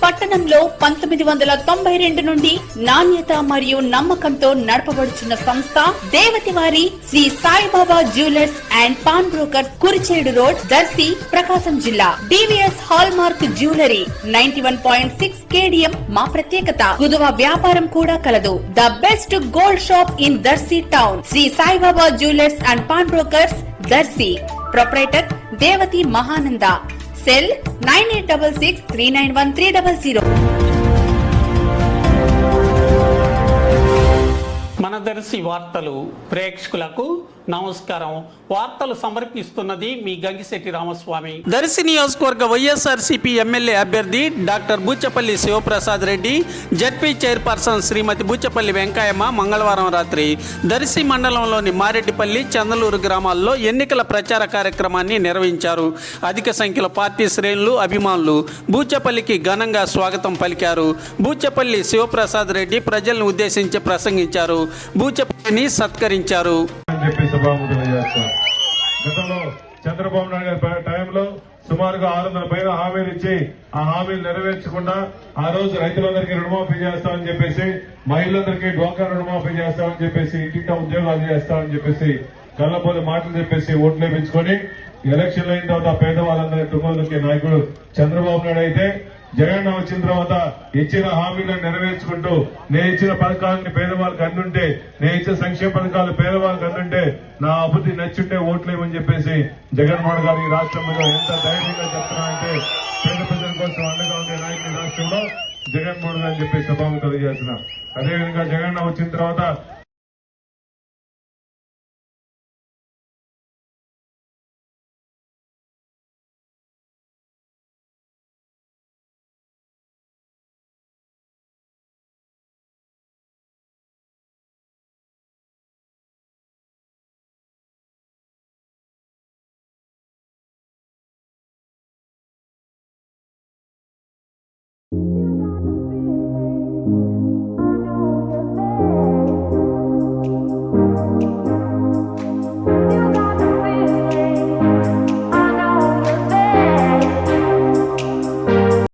పట్టణంలో 1992 నుండి నాణ్యత మరియు నమ్మకంతో నడపబడుచున్న సంస్థ దేవతివారి Shri Saibaba jewellers and pawn brokers, Kurichedu road, Darsi, Prakasam జిల్లా. DVS hall mark jewellery 91.6 KDM మా ప్రత్యేకత. కుదువ వ్యాపారం కూడా కలదు. The best gold shop in Darsi town. Shri Saibaba jewellers and pawn brokers, Darsi. Proprietor Devathi Mahananda. Cell 9866391300. మన దర్శి వార్తలు ప్రేక్షకులకు నమస్కారం. వార్తలు సమర్పిస్తున్నది మీ గంగిశెట్టి రామస్వామి. దర్శి నియోజకవర్గ వైఎస్ఆర్సీపీ ఎమ్మెల్యే అభ్యర్థి doctor Buchepalli Sivaprasad Reddy, ZP chairperson Shrimati Buchepalli Venkayamma మంగళవారం రాత్రి దర్శి మండలంలోని మారెడ్డిపల్లి, చందలూరు గ్రామాల్లో ఎన్నికల ప్రచార కార్యక్రమాన్ని నిర్వహించారు. అధిక సంఖ్యలో పార్టీ శ్రేణులు, అభిమానులు బూచపల్లికి ఘనంగా స్వాగతం పలికారు. బూచపల్లి శివప్రసాద్ రెడ్డి ప్రజలను ఉద్దేశించి ప్రసంగించారు. బూచపల్లిని సత్కరించారు. గతంలో చంద్రబాబు నాయుడు గారి టైంలో సుమారుగా 600 పైన హామీలు ఇచ్చి ఆ హామీలు నెరవేర్చకుండా ఆ రోజు రైతులందరికీ రుణమాఫీ చేస్తామని చెప్పేసి, మహిళలందరికీ డ్వాక్రా రుణమాఫీ చేస్తామని చెప్పేసి, ఇంటింటా ఉద్యోగాలు చేస్తామని చెప్పేసి కళ్ళపోలి మాటలు చెప్పేసి ఓట్లు వేయించుకొని ఎలక్షన్లు అయిన తర్వాత పేదవాళ్ళందరి తుమ్మలకి నాయకుడు చంద్రబాబు నాయుడు అయితే, జగన్ వచ్చిన తర్వాత ఇచ్చిన హామీలను నెరవేర్చుకుంటూ నేను ఇచ్చిన పథకాలని పేదవాళ్ళకి అందుంటే, నేను ఇచ్చిన సంక్షేమ పథకాలు పేదవాళ్ళకి అందుంటే, నా అభివృద్ధి నచ్చుంటే ఓట్లేమని చెప్పేసి జగన్మోహన్ గారు ఈ రాష్ట్రంలో ఎంత ధైర్యంగా చెప్తున్నారంటే, పేద ప్రజల కోసం అండగా ఉండే నాయకులు రాష్ట్రంలో జగన్మోహన్ గారు చెప్పి సభకు తెలియజేస్తున్నా. అదేవిధంగా జగన్ వచ్చిన తర్వాత